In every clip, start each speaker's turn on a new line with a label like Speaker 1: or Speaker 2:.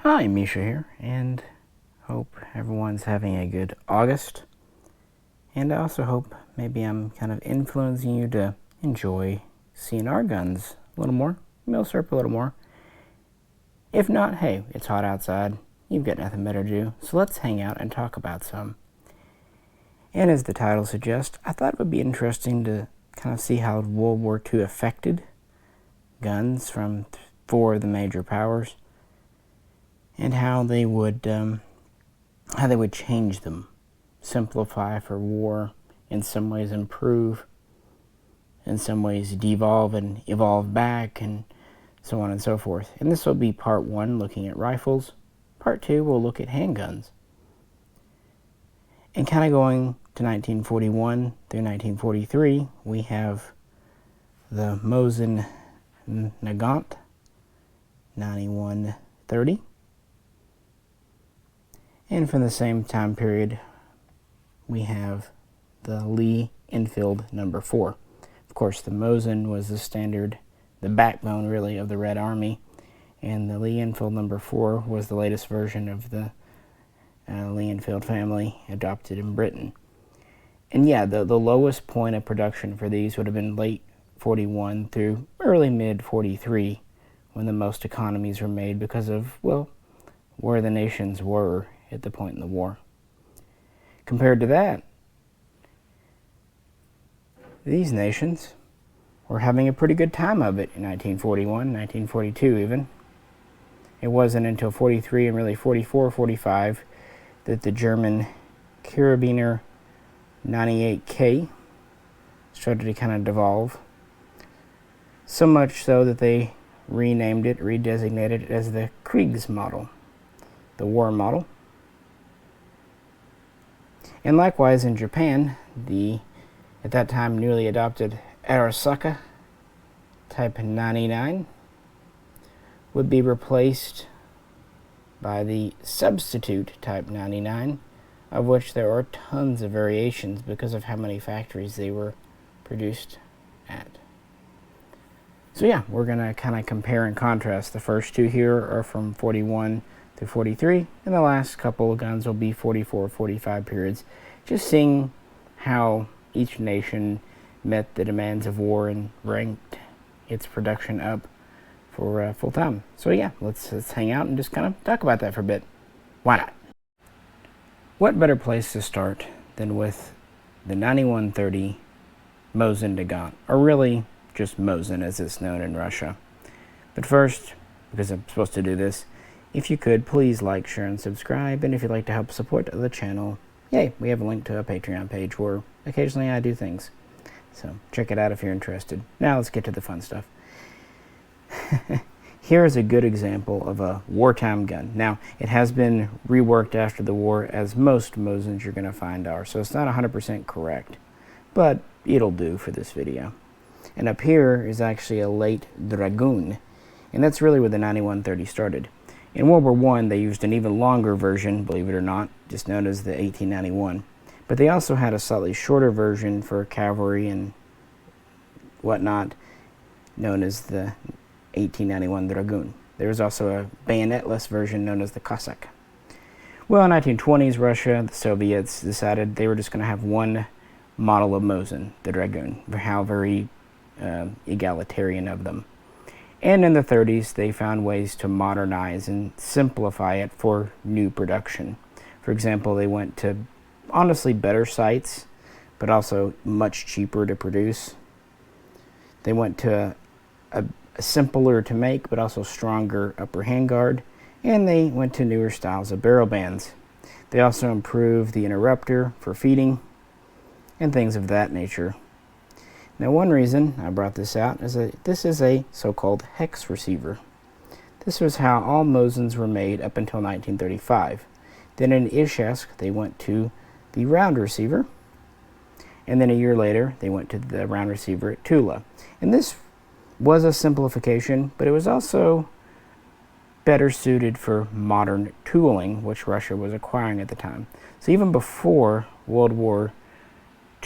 Speaker 1: Hi, Misha here, and hope everyone's having a good August. And I also hope maybe I'm kind of influencing you to enjoy seeing our guns a little more, milsurp a little more. If not, hey, it's hot outside, you've got nothing better to do, so let's hang out and talk about some. And as the title suggests, I thought it would be interesting to kind of see how World War II affected guns from four of the major powers, and how they would change them, simplify for war, in some ways improve, in some ways devolve and evolve back, and so on and so forth. And this will be part one, looking at rifles. Part two, we'll look at handguns. And kind of going to 1941 through 1943, we have the Mosin M91 30. And from the same time period, we have the Lee Enfield No. 4. Of course, the Mosin was the standard, the backbone really of the Red Army, and the Lee Enfield No. 4 was the latest version of the Lee Enfield family, adopted in Britain. And yeah, the lowest point of production for these would have been late 41 through early mid 43, when the most economies were made because of, well, where the nations were at the point in the war. Compared to that, these nations were having a pretty good time of it in 1941, 1942 even. It wasn't until 43 and really 44, 45 that the German Carabiner 98k started to kind of devolve. So much so that they renamed it, redesignated it as the Kriegsmodell, the war model. And likewise in Japan, the at that time newly adopted Arosaka Type 99 would be replaced by the substitute Type 99, of which there are tons of variations because of how many factories they were produced at. So yeah, we're going to kind of compare and contrast. The first two here are from 41 through 43, and the last couple of guns will be 44, 45 periods, just seeing how each nation met the demands of war and ranked its production up for full time. So yeah, let's hang out and just kind of talk about that for a bit. Why not? What better place to start than with the 9130 Mosin Nagant, or really just Mosin as it's known in Russia. But first, because I'm supposed to do this, if you could, please like, share, and subscribe. And if you'd like to help support the channel, yay, we have a link to a Patreon page where occasionally I do things. So check it out if you're interested. Now let's get to the fun stuff. Here is a good example of a wartime gun. Now, it has been reworked after the war, as most Mosins you're going to find are, so it's not 100% correct, but it'll do for this video. And up here is actually a late Dragoon, and that's really where the 9130 started. In World War I, they used an even longer version, believe it or not, just known as the 1891. But they also had a slightly shorter version for cavalry and whatnot, known as the 1891 Dragoon. There was also a bayonetless version known as the Cossack. Well, in 1920s, Russia, the Soviets, decided they were just going to have one model of Mosin, the Dragoon, for how very egalitarian of them. And in the 30s, they found ways to modernize and simplify it for new production. For example, they went to honestly better sights, but also much cheaper to produce. They went to a simpler to make, but also stronger upper handguard, and they went to newer styles of barrel bands. They also improved the interrupter for feeding and things of that nature. Now, one reason I brought this out is that this is a so-called Hex Receiver. This was how all Mosins were made up until 1935. Then in Izhevsk, they went to the round receiver, and then a year later, they went to the round receiver at Tula. And this was a simplification, but it was also better suited for modern tooling, which Russia was acquiring at the time. So even before World War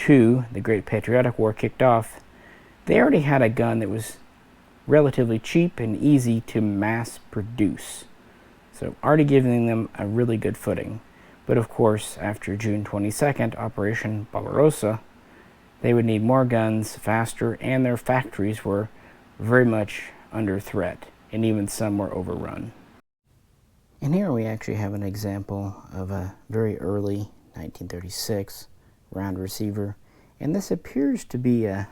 Speaker 1: II, the Great Patriotic War, kicked off, they already had a gun that was relatively cheap and easy to mass produce. So already giving them a really good footing. But of course, after June 22nd, Operation Barbarossa, they would need more guns, faster, and their factories were very much under threat, and even some were overrun. And here we actually have an example of a very early 1936 round receiver, and this appears to be a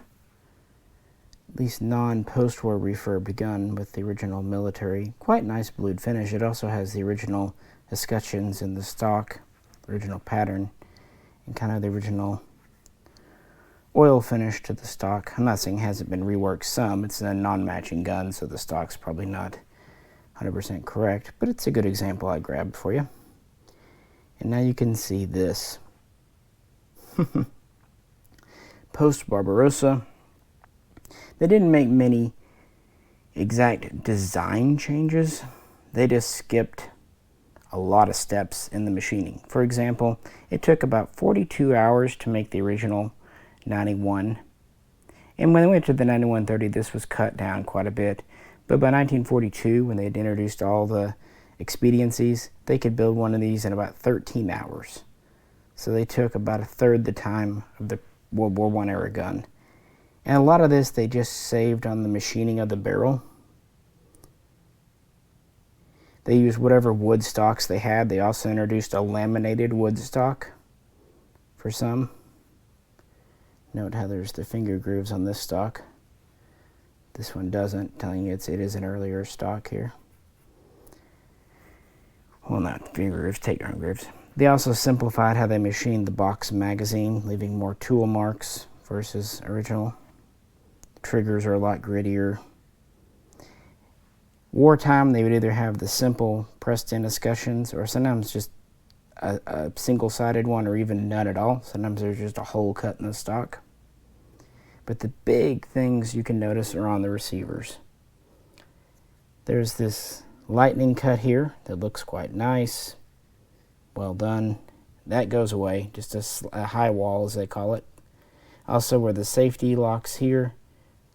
Speaker 1: at least non-post-war refurbed gun with the original military, quite nice blued finish. It also has the original escutcheons in the stock, original pattern, and kind of the original oil finish to the stock. I'm not saying it hasn't been reworked some. It's a non-matching gun, so the stock's probably not 100% correct, but it's a good example I grabbed for you. And now you can see this. Post-Barbarossa, they didn't make many exact design changes. They just skipped a lot of steps in the machining. For example, it took about 42 hours to make the original 91. And when they went to the 9130, this was cut down quite a bit. But by 1942, when they had introduced all the expediencies, they could build one of these in about 13 hours. So they took about a third the time of the World War I era gun. And a lot of this they just saved on the machining of the barrel. They used whatever wood stocks they had. They also introduced a laminated wood stock for some. Note how there's the finger grooves on this stock. This one doesn't, telling you it is an earlier stock here. Well, not finger grooves, takedown grooves. They also simplified how they machined the box magazine, leaving more tool marks versus original. Triggers are a lot grittier. Wartime, they would either have the simple pressed-in escutcheons, or sometimes just a single-sided one, or even none at all. Sometimes there's just a hole cut in the stock. But the big things you can notice are on the receivers. There's this lightning cut here that looks quite nice. Well done. That goes away, just a high wall as they call it. Also where the safety locks here,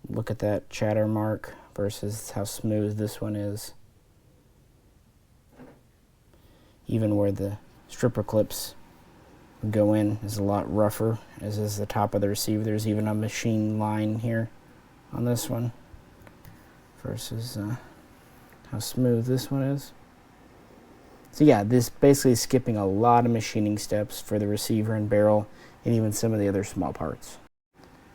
Speaker 1: look at that chatter mark versus how smooth this one is. Even where the stripper clips go in is a lot rougher, as is the top of the receiver. There's even a machine line here on this one versus how smooth this one is. So yeah, this basically is skipping a lot of machining steps for the receiver and barrel, and even some of the other small parts.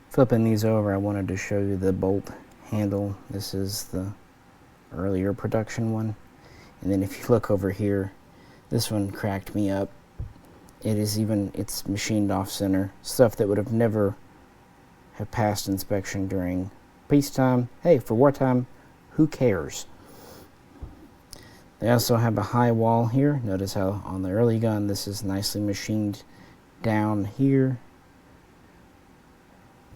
Speaker 1: Flipping these over, I wanted to show you the bolt handle. This is the earlier production one. And then if you look over here, this one cracked me up. It's machined off center. Stuff that would have never have passed inspection during peacetime. Hey, for wartime, who cares? They also have a high wall here. Notice how on the early gun, this is nicely machined down here.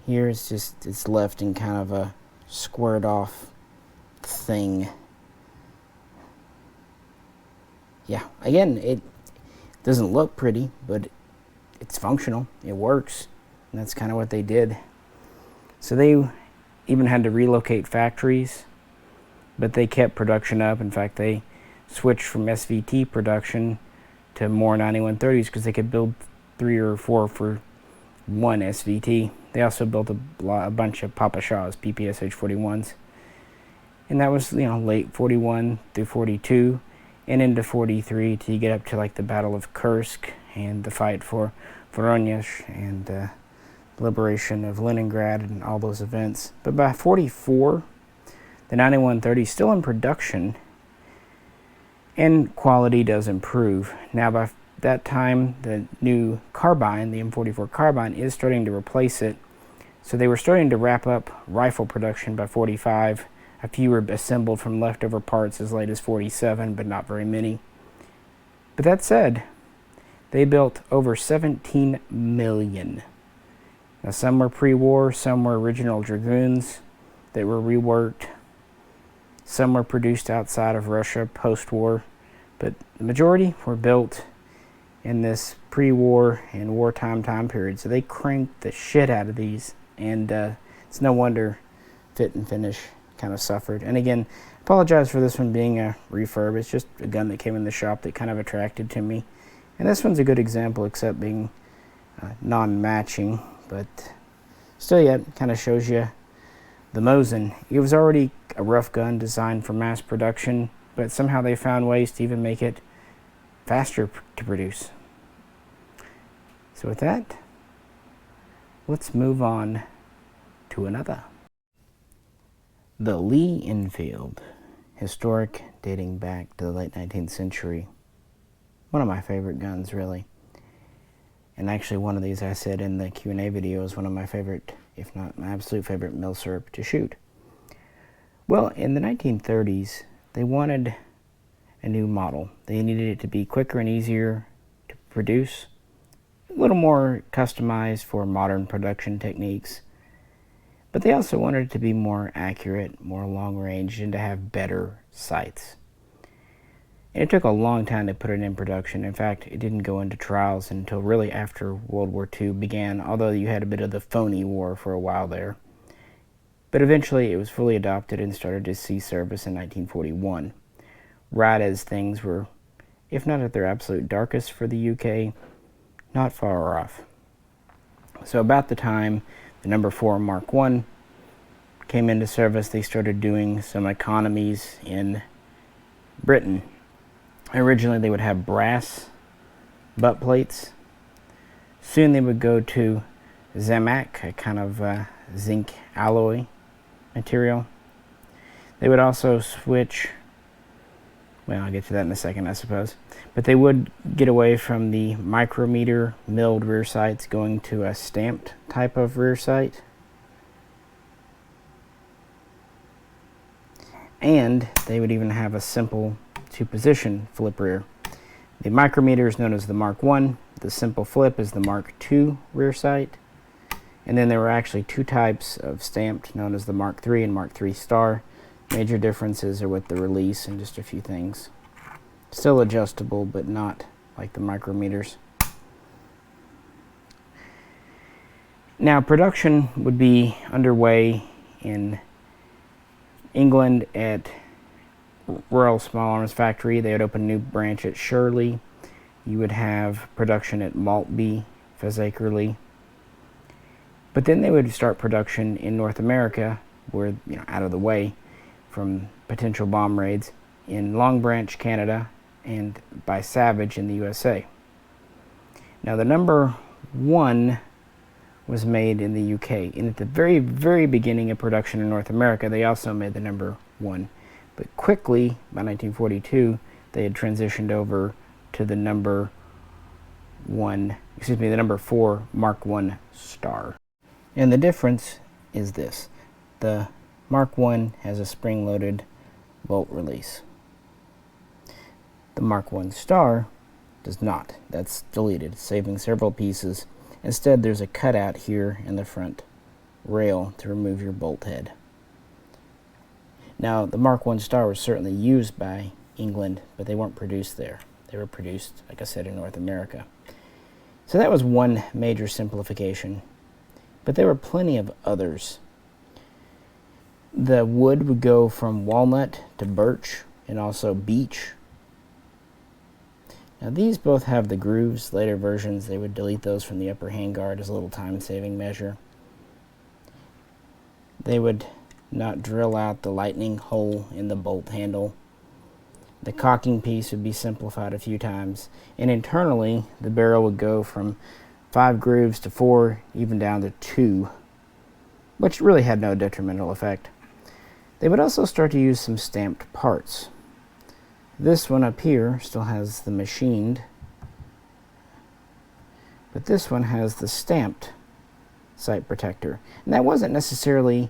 Speaker 1: Here it's left in kind of a squared off thing. Yeah, again, it doesn't look pretty, but it's functional. It works, and that's kind of what they did. So they even had to relocate factories, but they kept production up. In fact, they switched from SVT production to more 9130s because they could build 3 or 4 for one SVT. They also built a bunch of Papa Shaw's PPSH 41s, and that was late 41 through 42 and into 43 till you get up to like the Battle of Kursk and the fight for Voronezh and the liberation of Leningrad and all those events. But by 44, the 9130 is still in production, and quality does improve. Now by that time, the new carbine, the M44 Carbine, is starting to replace it. So they were starting to wrap up rifle production by 45. A few were assembled from leftover parts as late as 47, but not very many. But that said, they built over 17 million. Now some were pre-war, some were original Dragoons that were reworked. Some were produced outside of Russia post-war, but the majority were built in this pre-war and wartime time period. So they cranked the shit out of these, and it's no wonder fit and finish kind of suffered. And again, Apologize for this one being a refurb. It's just a gun that came in the shop that kind of attracted to me. And this one's a good example, except being non-matching, but still yet kind of shows you the Mosin. It was already a rough gun designed for mass production, but somehow they found ways to even make it faster to produce. So with that, let's move on to another. The Lee Enfield, historic, dating back to the late 19th century. One of my favorite guns, really. And actually one of these, I said in the Q&A video, is one of my favorite, if not my absolute favorite, milsurp to shoot. Well, in the 1930s, they wanted a new model. They needed it to be quicker and easier to produce, a little more customized for modern production techniques. But they also wanted it to be more accurate, more long range, and to have better sights. And it took a long time to put it in production. In fact, it didn't go into trials until really after World War II began, although you had a bit of the phony war for a while there. But eventually it was fully adopted and started to see service in 1941, right as things were, if not at their absolute darkest for the UK, not far off. So about the time the number 4 Mark I came into service, they started doing some economies in Britain. Originally they would have brass butt plates. Soon they would go to Zamac, a kind of zinc alloy material. They would also switch, well, I'll get to that in a second, I suppose. But they would get away from the micrometer milled rear sights, going to a stamped type of rear sight. And they would even have a simple 2-position flip rear. The micrometer is known as the Mark I. The simple flip is the Mark II rear sight. And then there were actually 2 types of stamped, known as the Mark III and Mark III Star. Major differences are with the release and just a few things. Still adjustable, but not like the micrometers. Now, production would be underway in England at Royal Small Arms Factory. They would open a new branch at Shirley. You would have production at Maltby, Fazakerley. But then they would start production in North America, where, out of the way from potential bomb raids, in Long Branch, Canada, and by Savage in the USA. Now the number 1 was made in the UK, and at the very, very beginning of production in North America, they also made the number 1. But quickly, by 1942, they had transitioned over to the number 4 Mark I Star. And the difference is this: the Mark I has a spring-loaded bolt release. The Mark I Star does not. That's deleted, saving several pieces. Instead, there's a cutout here in the front rail to remove your bolt head. Now, the Mark I Star was certainly used by England, but they weren't produced there. They were produced, like I said, in North America. So that was one major simplification. But there were plenty of others. The wood would go from walnut to birch and also beech. Now these both have the grooves. Later versions, they would delete those from the upper handguard as a little time-saving measure. They would not drill out the lightning hole in the bolt handle. The cocking piece would be simplified a few times. And internally, the barrel would go from 5 grooves to 4, even down to 2, which really had no detrimental effect. They would also start to use some stamped parts. This one up here still has the machined, but this one has the stamped sight protector. And that wasn't necessarily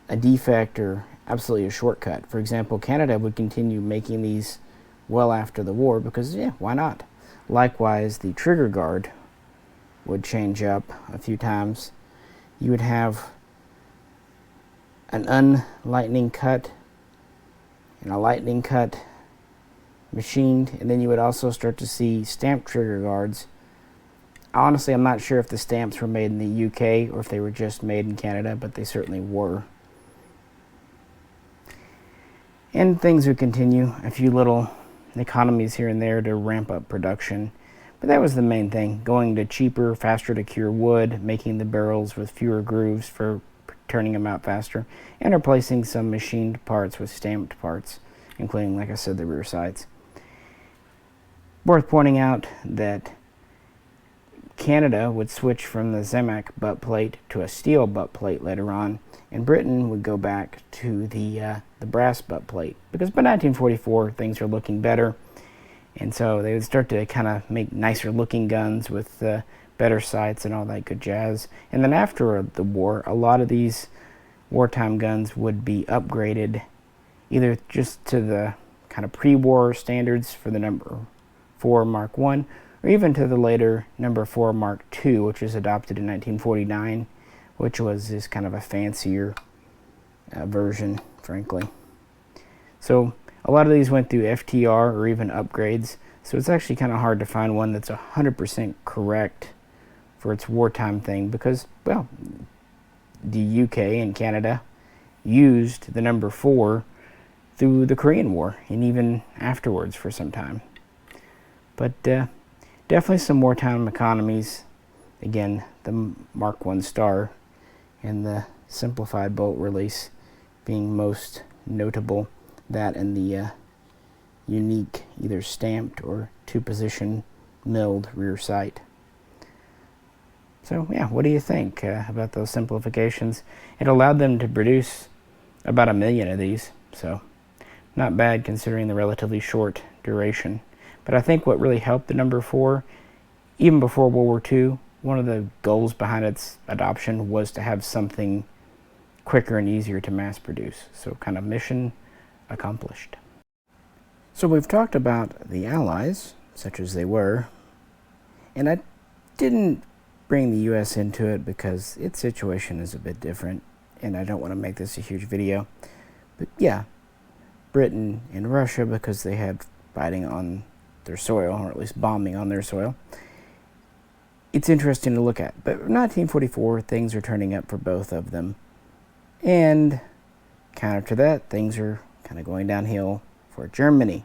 Speaker 1: a defect or absolutely a shortcut. For example, Canada would continue making these well after the war because, yeah, why not? Likewise, the trigger guard would change up a few times. You would have an unlightning cut and a lightning cut machined, and then you would also start to see stamped trigger guards. Honestly, I'm not sure if the stamps were made in the UK or if they were just made in Canada, but they certainly were. And things would continue, a few little economies here and there to ramp up production. But that was the main thing, going to cheaper, faster to cure wood, making the barrels with fewer grooves for turning them out faster, and replacing some machined parts with stamped parts, including, like I said, the rear sights. Worth pointing out that Canada would switch from the Zemek butt plate to a steel butt plate later on, and Britain would go back to the brass butt plate, because by 1944 things are looking better, and so they would start to kind of make nicer looking guns with better sights and all that good jazz. And then after the war, a lot of these wartime guns would be upgraded either just to the kind of pre-war standards for the number 4 Mark I, or even to the later number 4 Mark II, which was adopted in 1949, which was this kind of a fancier version, frankly. So a lot of these went through FTR or even upgrades, so it's actually kind of hard to find one that's 100% correct for its wartime thing, because, well, the UK and Canada used the number 4 through the Korean War and even afterwards for some time. But definitely some wartime economies. Again, the Mark I Star and the simplified bolt release being most notable. That and the unique either stamped or 2-position milled rear sight. So yeah, what do you think about those simplifications? It allowed them to produce about 1 million of these, so not bad considering the relatively short duration. But I think what really helped the number 4, even before World War II, one of the goals behind its adoption was to have something quicker and easier to mass produce. So kind of mission accomplished. So we've talked about the Allies, such as they were, and I didn't bring the US into it because its situation is a bit different, and I don't want to make this a huge video. But yeah, Britain and Russia, because they had fighting on their soil, or at least bombing on their soil. It's interesting to look at. But 1944, things are turning up for both of them. And counter to that, things are kind of going downhill for Germany.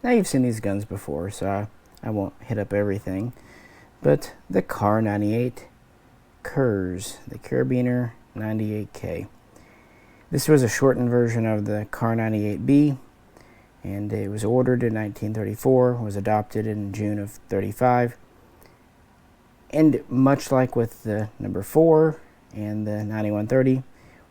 Speaker 1: Now you've seen these guns before, so I won't hit up everything. But the Kar.98 Kurs, the Carabiner 98k. This was a shortened version of the Kar.98B, and it was ordered in 1934, was adopted in June of 35. And much like with the number 4 and the 9130,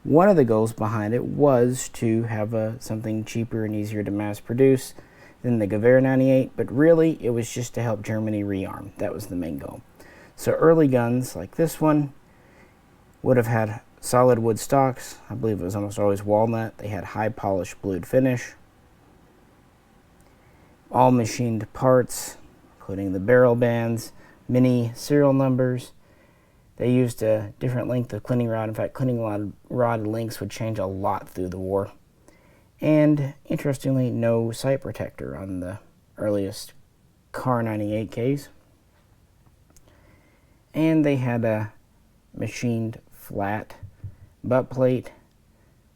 Speaker 1: one of the goals behind it was to have something cheaper and easier to mass produce than the Gewehr 98, but really it was just to help Germany rearm. That was the main goal. So early guns like this one would have had solid wood stocks. I believe it was almost always walnut. They had high polished blued finish. All machined parts, including the barrel bands, many serial numbers. They used a different length of cleaning rod. In fact, cleaning rod lengths would change a lot through the war. And interestingly, no sight protector on the earliest Kar.98Ks. And they had a machined flat butt plate,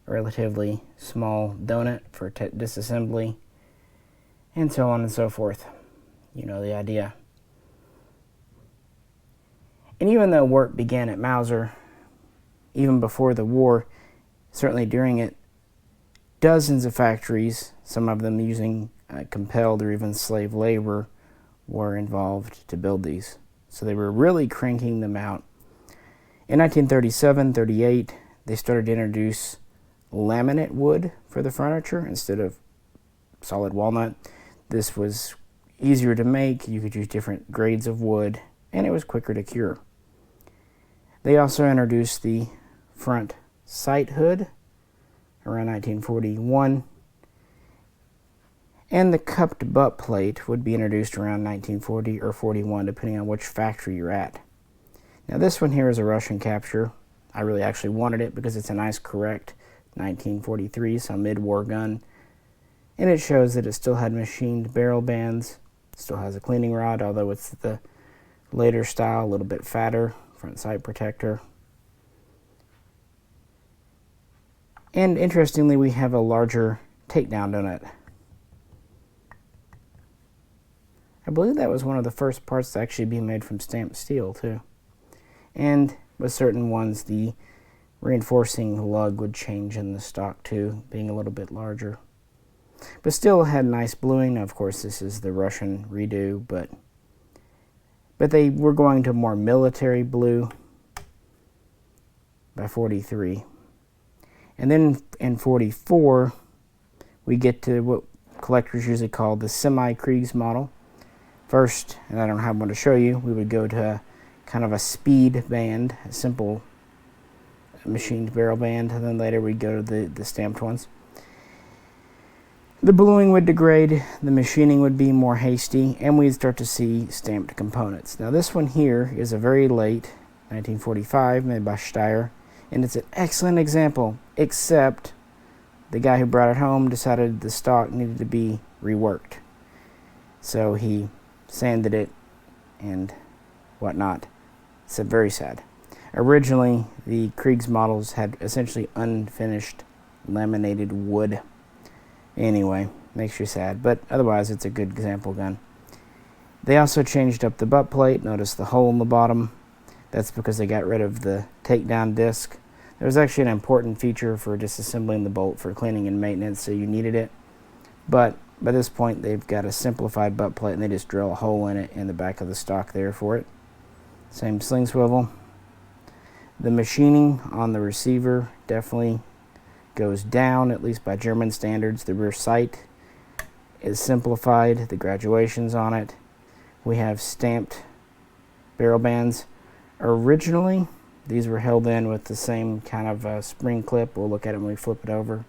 Speaker 1: relatively small donut for disassembly, and so on and so forth. You know the idea. And even though work began at Mauser, even before the war, certainly during it, dozens of factories, some of them using compelled or even slave labor, were involved to build these. So they were really cranking them out. In 1937-38, they started to introduce laminate wood for the furniture instead of solid walnut. This was easier to make. You could use different grades of wood, and it was quicker to cure. They also introduced the front sight hood around 1941, and the cupped butt plate would be introduced around 1940 or 41, depending on which factory you're at. Now this one here is a Russian capture. I really actually wanted it because it's a nice correct 1943, so mid-war gun, and it shows that it still had machined barrel bands, still has a cleaning rod, although it's the later style, a little bit fatter, front sight protector. And interestingly, we have a larger takedown donut. I believe that was one of the first parts to actually be made from stamped steel too. And with certain ones, the reinforcing lug would change in the stock too, being a little bit larger. But still had nice bluing. Of course, this is the Russian redo, but they were going to more military blue by 43. And then in 44, we get to what collectors usually call the semi-Kriegsmodell. First, and I don't have one to show you, we would go to kind of a speed band, a simple machined barrel band, and then later we'd go to the stamped ones. The bluing would degrade, the machining would be more hasty, and we'd start to see stamped components. Now this one here is a very late 1945 made by Steyr, and it's an excellent example, except the guy who brought it home decided the stock needed to be reworked. So he sanded it and whatnot. It's very sad. Originally, the Kriegsmodels had essentially unfinished laminated wood. Anyway, makes you sad, but otherwise it's a good example gun. They also changed up the butt plate. Notice the hole in the bottom. That's because they got rid of the takedown disc. There was actually an important feature for disassembling the bolt for cleaning and maintenance, so you needed it. But by this point, they've got a simplified butt plate, and they just drill a hole in it in the back of the stock there for it. Same sling swivel. The machining on the receiver definitely goes down, at least by German standards. The rear sight is simplified, the graduations on it. We have stamped barrel bands. Originally, these were held in with the same kind of spring clip. We'll look at it when we flip it over.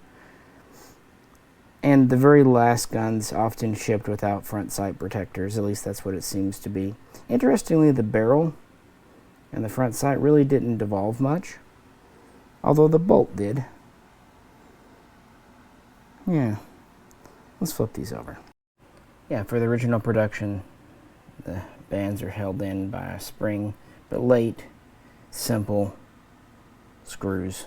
Speaker 1: And the very last guns often shipped without front sight protectors, at least that's what it seems to be. Interestingly, the barrel and the front sight really didn't devolve much, although the bolt did. Yeah, let's flip these over. Yeah, for the original production, the bands are held in by a spring, but late, simple screws.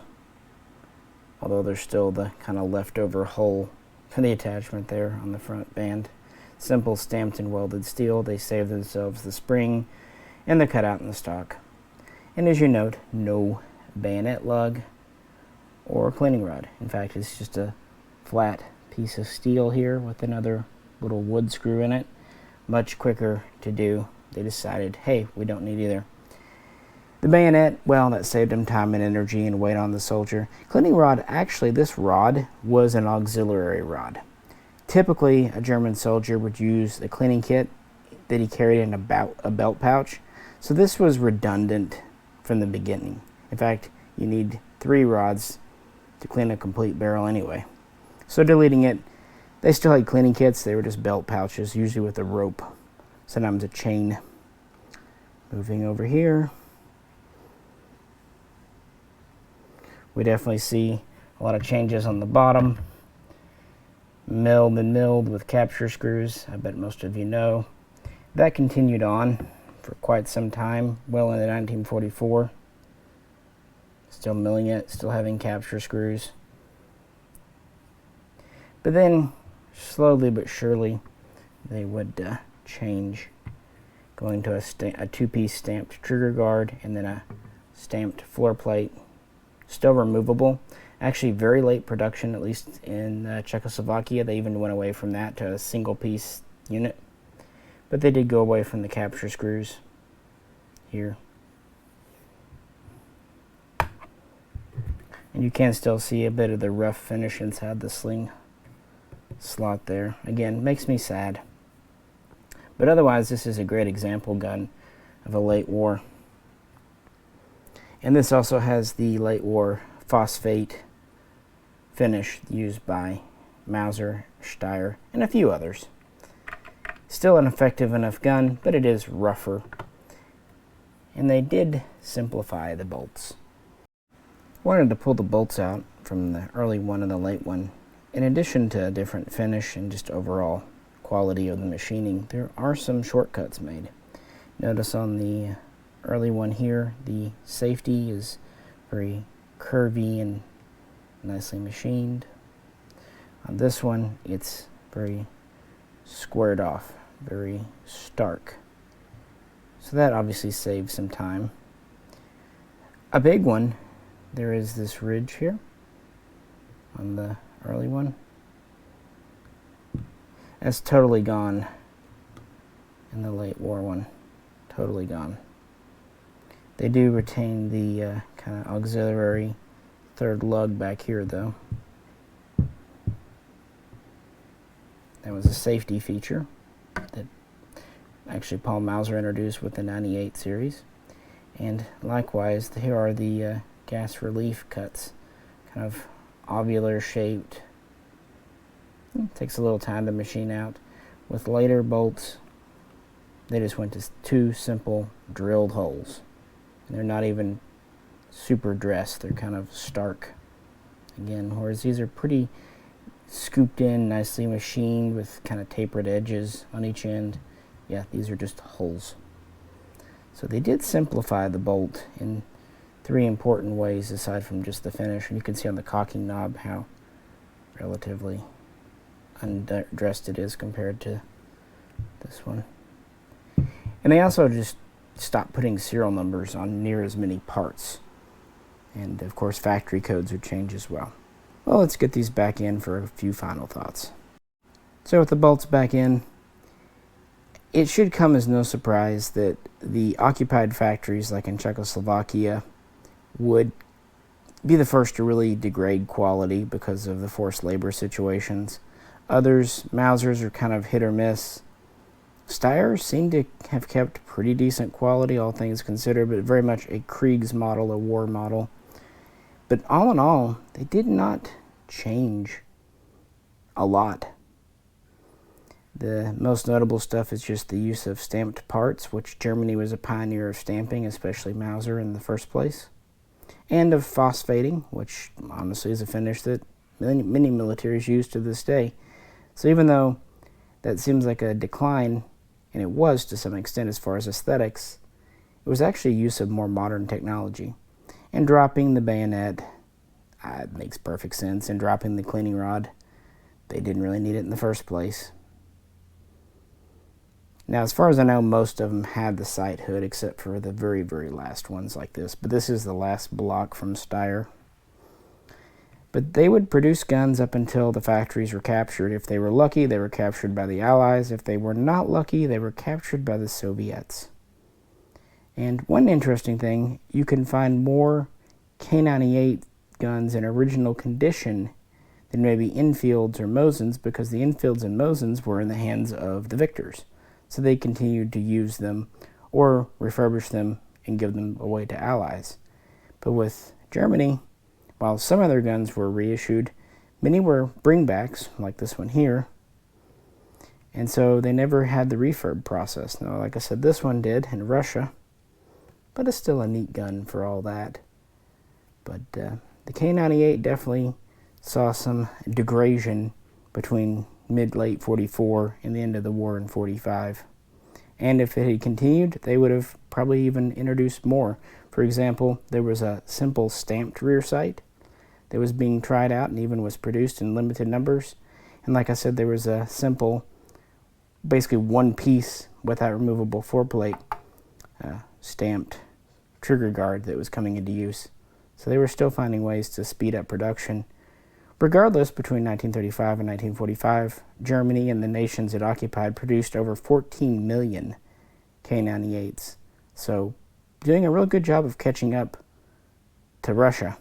Speaker 1: Although there's still the kind of leftover hole for the attachment there on the front band. Simple stamped and welded steel. They save themselves the spring and the cutout in the stock. And as you note, no bayonet lug or cleaning rod. In fact, it's just a flat piece of steel here with another little wood screw in it. Much quicker to do. They decided, hey, we don't need either. The bayonet, well, that saved them time and energy and weight on the soldier. Cleaning rod, actually, this rod was an auxiliary rod. Typically, a German soldier would use the cleaning kit that he carried in a belt pouch. So this was redundant from the beginning. In fact, you need 3 rods to clean a complete barrel anyway. So deleting it, they still had cleaning kits. They were just belt pouches, usually with a rope, sometimes a chain. Moving over here, we definitely see a lot of changes on the bottom. Milled and milled with capture screws. I bet most of you know. That continued on for quite some time, well into 1944. Still milling it, still having capture screws. But then, slowly but surely, they would change, going to a two-piece stamped trigger guard and then a stamped floor plate, still removable. Actually, very late production, at least in Czechoslovakia. They even went away from that to a single-piece unit. But they did go away from the capture screws here. And you can still see a bit of the rough finish inside the sling slot there. Again, makes me sad. But otherwise, this is a great example gun of a late war. And this also has the late war phosphate finish used by Mauser, Steyr, and a few others. Still an effective enough gun, but it is rougher. And they did simplify the bolts. Wanted to pull the bolts out from the early one and the late one. In addition to a different finish and just overall quality of the machining, there are some shortcuts made. Notice on the early one here, the safety is very curvy and nicely machined. On this one, it's very squared off, very stark. So that obviously saves some time. A big one, there is this ridge here on the early one. That's totally gone in the late war one. Totally gone. They do retain the kind of auxiliary third lug back here though. That was a safety feature that actually Paul Mauser introduced with the 98 series. And likewise, here are the gas relief cuts, kind of ovular shaped. It takes a little time to machine out. With later bolts, they just went to two simple drilled holes. And they're not even super dressed, they're kind of stark. Again, whereas these are pretty scooped in, nicely machined with kind of tapered edges on each end. Yeah, these are just holes. So they did simplify the bolt in three important ways aside from just the finish. And you can see on the cocking knob how relatively undressed it is compared to this one. And they also just stopped putting serial numbers on near as many parts. And of course factory codes would change as well. Well, let's get these back in for a few final thoughts. So with the bolts back in, it should come as no surprise that the occupied factories like in Czechoslovakia would be the first to really degrade quality because of the forced labor situations. Others, Mausers, are kind of hit or miss. Steyrs seem to have kept pretty decent quality, all things considered, but very much a Kriegsmodell, a war model. But all in all, they did not change a lot. The most notable stuff is just the use of stamped parts, which Germany was a pioneer of stamping, especially Mauser in the first place. And of phosphating, which honestly is a finish that many militaries use to this day. So even though that seems like a decline, and it was to some extent as far as aesthetics, it was actually use of more modern technology. And dropping the bayonet makes perfect sense, and dropping the cleaning rod, they didn't really need it in the first place. Now, as far as I know, most of them had the sight hood, except for the very, very last ones like this. But this is the last block from Steyr. But they would produce guns up until the factories were captured. If they were lucky, they were captured by the Allies. If they were not lucky, they were captured by the Soviets. And one interesting thing, you can find more K98 guns in original condition than maybe Enfields or Mosins, because the Enfields and Mosins were in the hands of the victors. So they continued to use them or refurbish them and give them away to Allies. But with Germany, while some of their guns were reissued, many were bringbacks, like this one here, and so they never had the refurb process. Now, like I said, this one did in Russia, but it's still a neat gun for all that. But the K98 definitely saw some degradation between mid-late 44 and the end of the war in 45. And if it had continued, they would have probably even introduced more. For example, there was a simple stamped rear sight that was being tried out and even was produced in limited numbers. And like I said, there was a simple, basically one piece without removable foreplate stamped trigger guard that was coming into use. So they were still finding ways to speed up production. Regardless, between 1935 and 1945, Germany and the nations it occupied produced over 14 million K98s. So doing a real good job of catching up to Russia.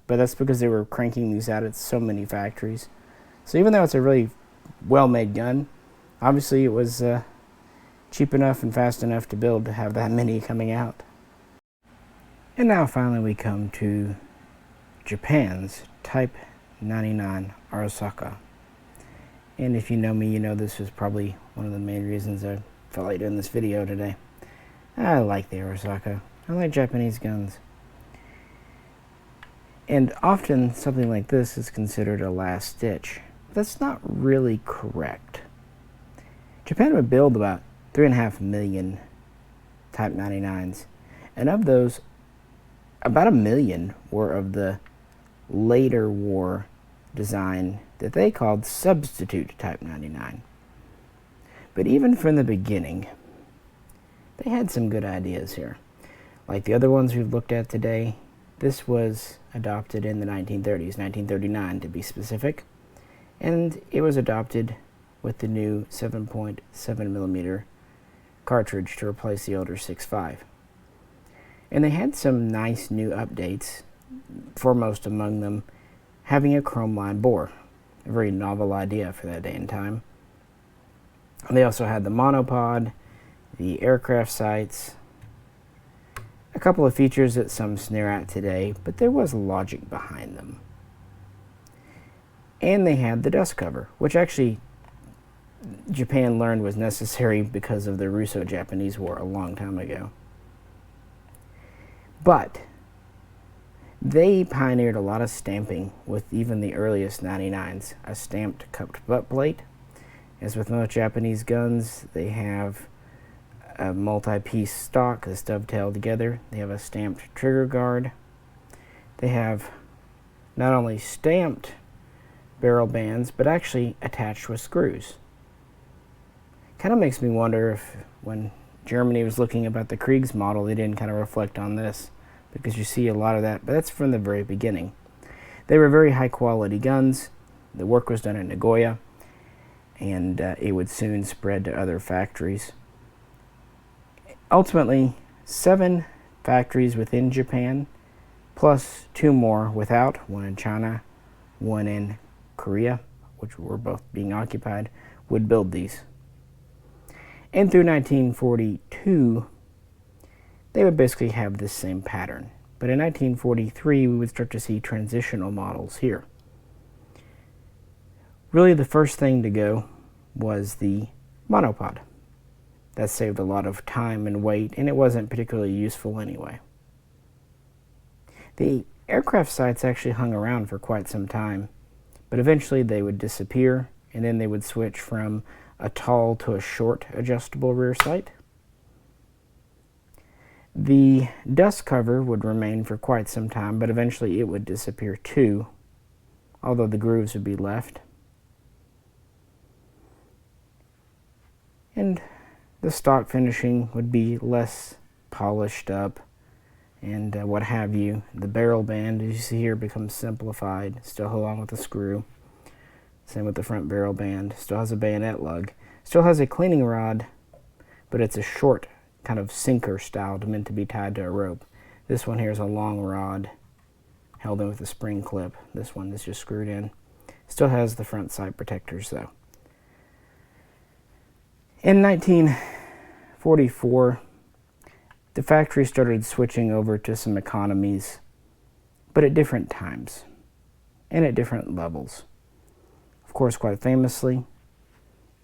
Speaker 1: But that's because they were cranking these out at so many factories. So even though it's a really well-made gun, obviously it was cheap enough and fast enough to build to have that many coming out. And now finally we come to Japan's Type 99 Arosaka. And if you know me, you know this was probably one of the main reasons I felt like doing this video today. I like the Arosaka. I like Japanese guns. And often something like this is considered a last ditch. That's not really correct. Japan would build about 3.5 million Type 99s, and of those, about 1 million were of the later war design that they called substitute Type 99. But even from the beginning, they had some good ideas here. Like the other ones we've looked at today, this was adopted in the 1930s, 1939 to be specific, and it was adopted with the new 7.7mm cartridge to replace the older 6.5. And they had some nice new updates, foremost among them having a chrome line bore, a very novel idea for that day and time. And they also had the monopod, the aircraft sights, a couple of features that some sneer at today, but there was logic behind them. And they had the dust cover, which actually Japan learned was necessary because of the Russo-Japanese War a long time ago. But they pioneered a lot of stamping with even the earliest 99s, a stamped cupped butt plate. As with most Japanese guns, they have a multi-piece stock that's dovetailed together. They have a stamped trigger guard. They have not only stamped barrel bands, but actually attached with screws. Kind of makes me wonder if when Germany was looking about the Kriegsmodell, they didn't kind of reflect on this, because you see a lot of that, but that's from the very beginning. They were very high quality guns. The work was done in Nagoya, and it would soon spread to other factories. Ultimately, 7 factories within Japan, plus 2 more without, 1 in China, 1 in Korea, which were both being occupied, would build these. And through 1942, they would basically have this same pattern. But in 1943, we would start to see transitional models here. Really, the first thing to go was the monopod. That saved a lot of time and weight, and it wasn't particularly useful anyway. The aircraft sights actually hung around for quite some time, but eventually they would disappear, and then they would switch from a tall to a short adjustable rear sight. The dust cover would remain for quite some time, but eventually it would disappear too, although the grooves would be left. And the stock finishing would be less polished up and what have you. The barrel band, as you see here, becomes simplified, still along with the screw. Same with the front barrel band. Still has a bayonet lug. Still has a cleaning rod, but it's a short kind of sinker style meant to be tied to a rope. This one here is a long rod held in with a spring clip. This one is just screwed in. Still has the front sight protectors though. In 1944, the factory started switching over to some economies, but at different times and at different levels. Of course, quite famously,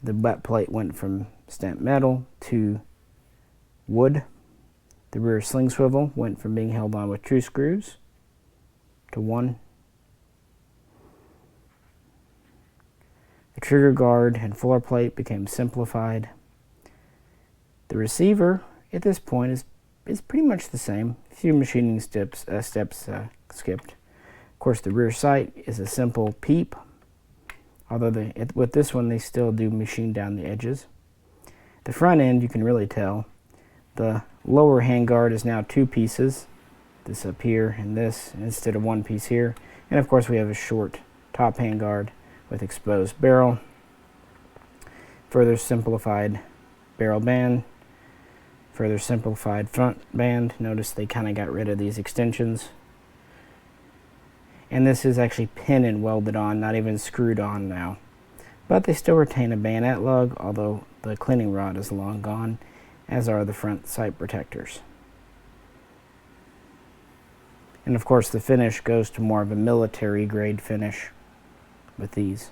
Speaker 1: the butt plate went from stamped metal to wood. The rear sling swivel went from being held on with 2 screws to 1. The trigger guard and floor plate became simplified. The receiver at this point is pretty much the same. A few machining steps skipped. Of course, the rear sight is a simple peep, although with this one they still do machine down the edges. The front end, you can really tell. The lower handguard is now 2 pieces, this up here and this, instead of 1 piece here. And of course we have a short top handguard with exposed barrel. Further simplified barrel band. Further simplified front band. Notice they kind of got rid of these extensions. And this is actually pin and welded on, not even screwed on now. But they still retain a bayonet lug, although the cleaning rod is long gone, as are the front sight protectors. And of course the finish goes to more of a military grade finish with these.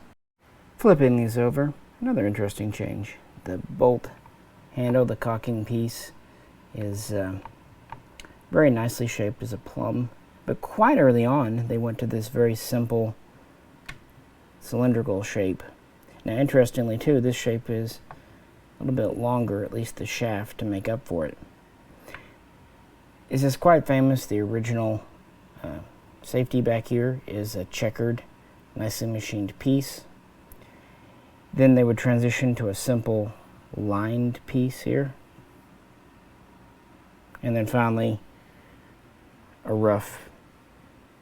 Speaker 1: Flipping these over, another interesting change. The bolt handle, the cocking piece, is very nicely shaped as a plum. But quite early on, they went to this very simple cylindrical shape. Now, interestingly too, this shape is a little bit longer, at least the shaft, to make up for it. This is quite famous. The original safety back here is a checkered nicely machined piece. Then they would transition to a simple lined piece here. And then finally, a rough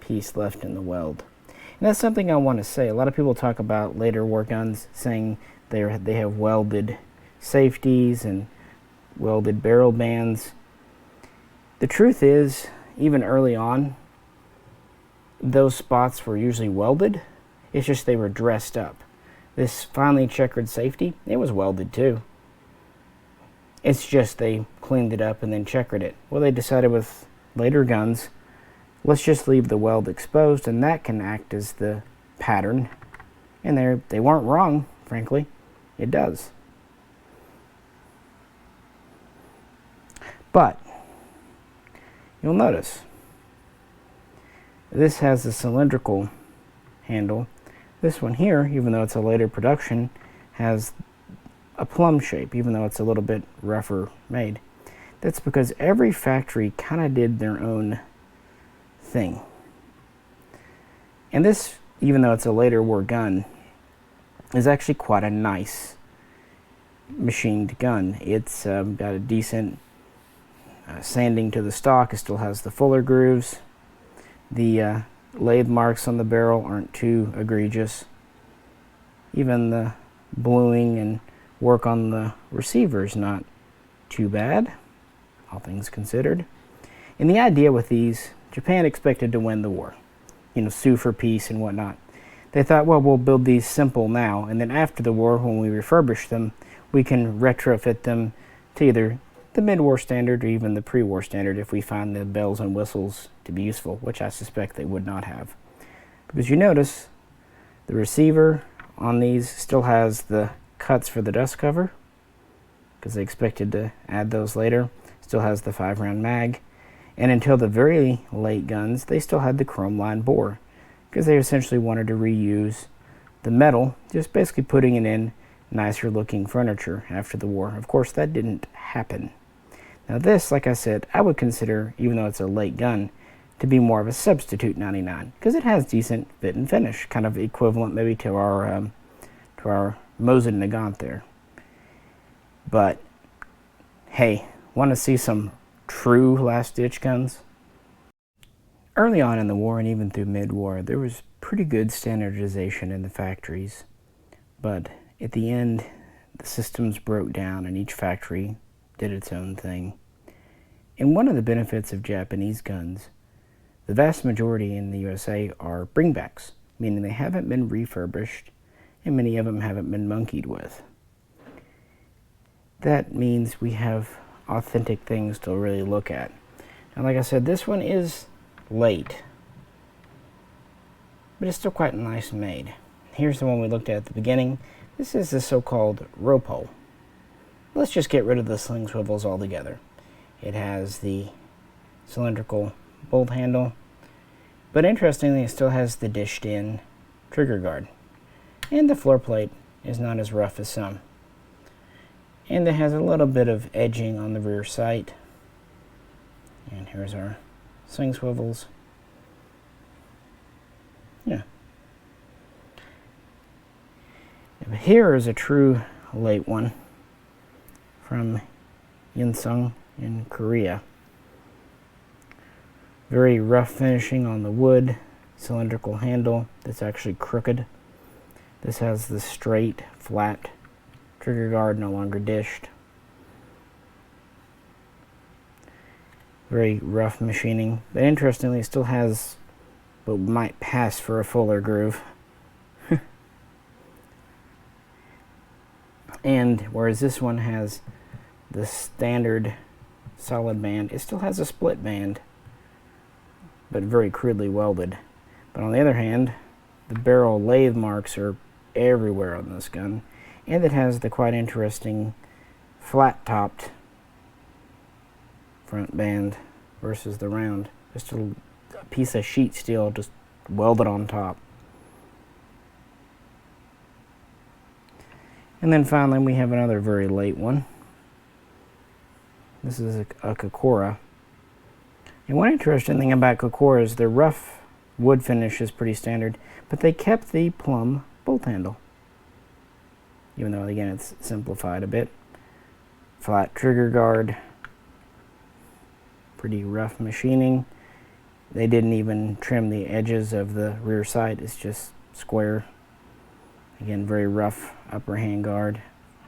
Speaker 1: piece left in the weld. And that's something I want to say. A lot of people talk about later war guns saying they have welded safeties and welded barrel bands. The truth is, even early on, those spots were usually welded. It's just they were dressed up. This finely checkered safety, it was welded too. It's just they cleaned it up and then checkered it. Well, they decided with later guns, let's just leave the weld exposed, and that can act as the pattern. And they weren't wrong, frankly. It does. But you'll notice this has a cylindrical handle. This one here, even though it's a later production, has a plum shape, even though it's a little bit rougher made. That's because every factory kind of did their own thing. And this, even though it's a later war gun, is actually quite a nice machined gun. It's got a decent sanding to the stock. It still has the fuller grooves. The lathe marks on the barrel aren't too egregious. Even the bluing and work on the receiver is not too bad, all things considered. And the idea with these, Japan expected to win the war, sue for peace and whatnot. They thought, well, we'll build these simple now, and then after the war, when we refurbish them, we can retrofit them to either the mid-war standard or even the pre-war standard if we find the bells and whistles to be useful, which I suspect they would not have. Because you notice the receiver on these still has the cuts for the dust cover, because they expected to add those later. Still has the 5-round mag. And until the very late guns, they still had the chrome line bore, because they essentially wanted to reuse the metal, just basically putting it in nicer looking furniture after the war. Of course, that didn't happen. Now this, like I said, I would consider, even though it's a late gun, to be more of a substitute 99, because it has decent fit and finish, kind of equivalent maybe to our Mosin Nagant there. But hey, want to see some true last-ditch guns? Early on in the war and even through mid-war, there was pretty good standardization in the factories, but at the end, the systems broke down and each factory did its own thing. And one of the benefits of Japanese guns, the vast majority in the USA are bringbacks, meaning they haven't been refurbished and many of them haven't been monkeyed with. That means we have authentic things to really look at. And like I said, this one is late, but it's still quite nice made. Here's the one we looked at the beginning. This is the so-called rope hole. Let's just get rid of the sling swivels altogether. It has the cylindrical bolt handle, but interestingly it still has the dished in trigger guard. And the floor plate is not as rough as some. And it has a little bit of edging on the rear sight. And here's our sling swivels. Yeah. But here is a true late one from Yinseong in Korea. Very rough finishing on the wood, cylindrical handle that's actually crooked. This has the straight, flat trigger guard, no longer dished. Very rough machining, but interestingly it still has what might pass for a fuller groove. And whereas this one has the standard solid band, it still has a split band, but very crudely welded. But on the other hand, the barrel lathe marks are everywhere on this gun, and it has the quite interesting flat-topped front band versus the round. Just a piece of sheet steel just welded on top. And then finally we have another very late one. This is a Akakora. And one interesting thing about Akakora is they're rough Wood finish is pretty standard, but they kept the plum bolt handle, even though again it's simplified a bit. Flat trigger guard, pretty rough machining. They didn't even trim the edges of the rear sight. It's just square. Again, very rough upper hand guard,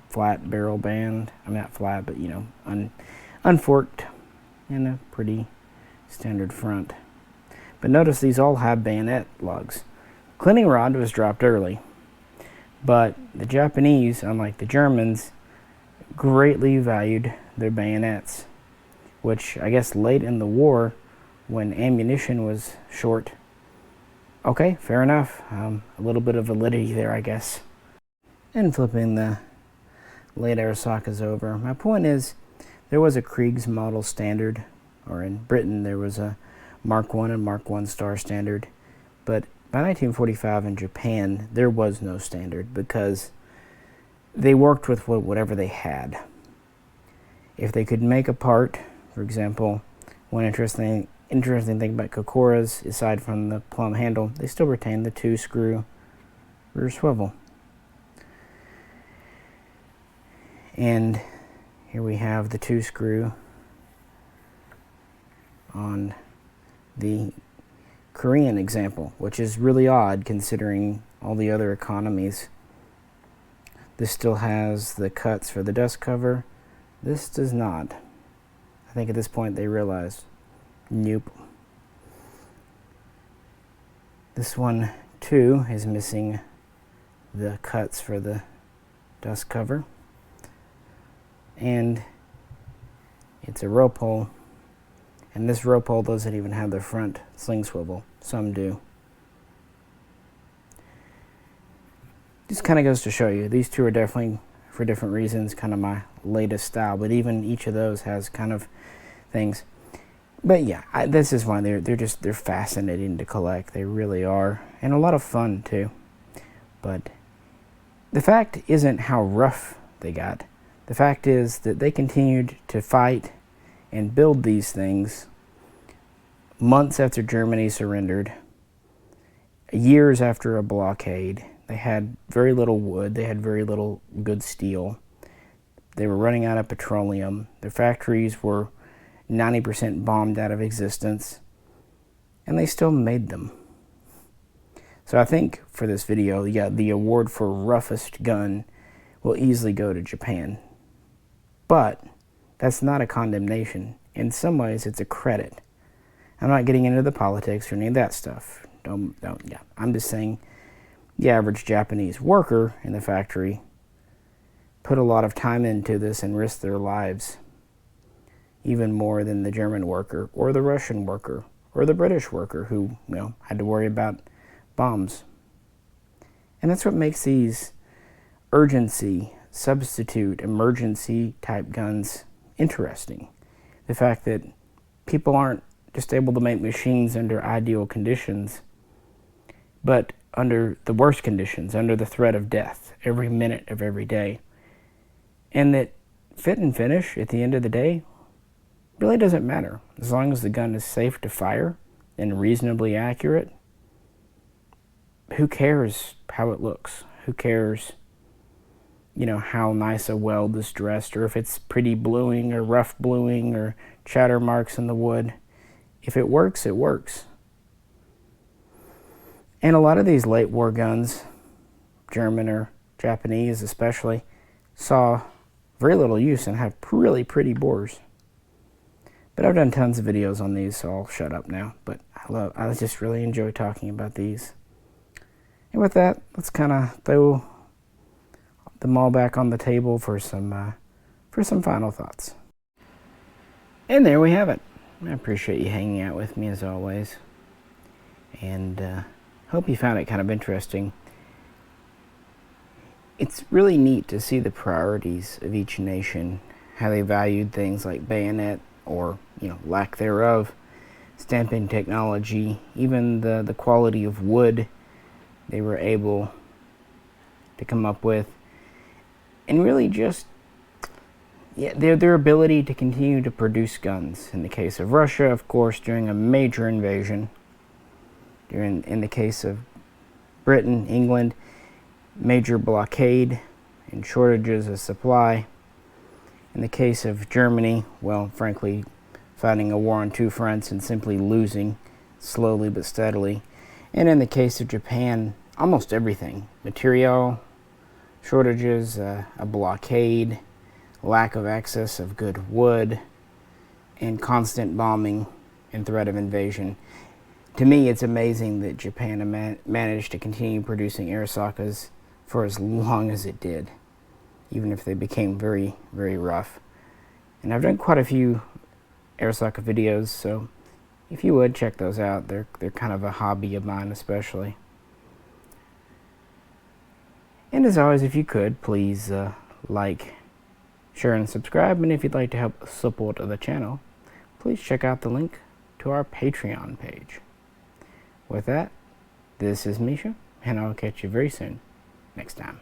Speaker 1: flat barrel band. I mean, not flat, but you know, unforked, and a pretty standard front. But notice these all have bayonet lugs. Cleaning rod was dropped early, but the Japanese, unlike the Germans, greatly valued their bayonets, which I guess late in the war, when ammunition was short, okay, fair enough. A little bit of validity there, I guess. And flipping the late Arisakas over, my point is, there was a Kriegsmodell standard, or in Britain there was a Mark I and Mark I star standard, but by 1945 in Japan there was no standard because they worked with whatever they had. If they could make a part, for example, one interesting thing about Akakoras, aside from the plum handle, they still retain the 2-screw rear swivel. And here we have the 2-screw on the Korean example, which is really odd considering all the other economies. This still has the cuts for the dust cover. This does not. I think at this point they realized, nope. This one too is missing the cuts for the dust cover. And it's a rope hole. And this rope hole doesn't even have the front sling swivel. Some do. Just kind of goes to show you, these two are definitely, for different reasons, kind of my latest style. But even each of those has kind of things. But yeah, this is why they're fascinating to collect. They really are, and a lot of fun too. But the fact isn't how rough they got. The fact is that they continued to fight and build these things months after Germany surrendered, years after a blockade. They had very little wood, they had very little good steel. They were running out of petroleum. Their factories were 90% bombed out of existence, and they still made them. So I think for this video, yeah, the award for roughest gun will easily go to Japan. But that's not a condemnation. In some ways, it's a credit. I'm not getting into the politics or any of that stuff. Yeah. I'm just saying the average Japanese worker in the factory put a lot of time into this and risked their lives, even more than the German worker or the Russian worker or the British worker who, had to worry about bombs. And that's what makes these urgency, substitute, emergency type guns interesting. The fact that people aren't just able to make machines under ideal conditions, but under the worst conditions, under the threat of death every minute of every day. And that fit and finish at the end of the day really doesn't matter. As long as the gun is safe to fire and reasonably accurate, who cares how it looks? Who cares, how nice a weld is dressed, or if it's pretty bluing or rough bluing or chatter marks in the wood. If it works, it works. And a lot of these late war guns, German or Japanese especially, saw very little use and have really pretty bores. But I've done tons of videos on these, so I'll shut up now. But I just really enjoy talking about these. And with that, let's kind of throw them all back on the table for some final thoughts. And there we have it. I appreciate you hanging out with me as always, and hope you found it kind of interesting. It's really neat to see the priorities of each nation, how they valued things like bayonet or lack thereof, stamping technology, even the quality of wood they were able to come up with, and really just their ability to continue to produce guns. In the case of Russia, of course, during a major invasion, In the case of Britain, England, major blockade and shortages of supply. In the case of Germany, well, frankly, fighting a war on two fronts and simply losing slowly but steadily. And in the case of Japan, almost everything. Material shortages, a blockade, lack of access of good wood, and constant bombing and threat of invasion. To me, it's amazing that Japan managed to continue producing Arisakas for as long as it did, even if they became very, very rough. And I've done quite a few Arisaka videos, so if you would, check those out. They're kind of a hobby of mine, especially. And as always, if you could, please like, share, and subscribe. And if you'd like to help support the channel, please check out the link to our Patreon page. With that, this is Misha, and I'll catch you very soon next time.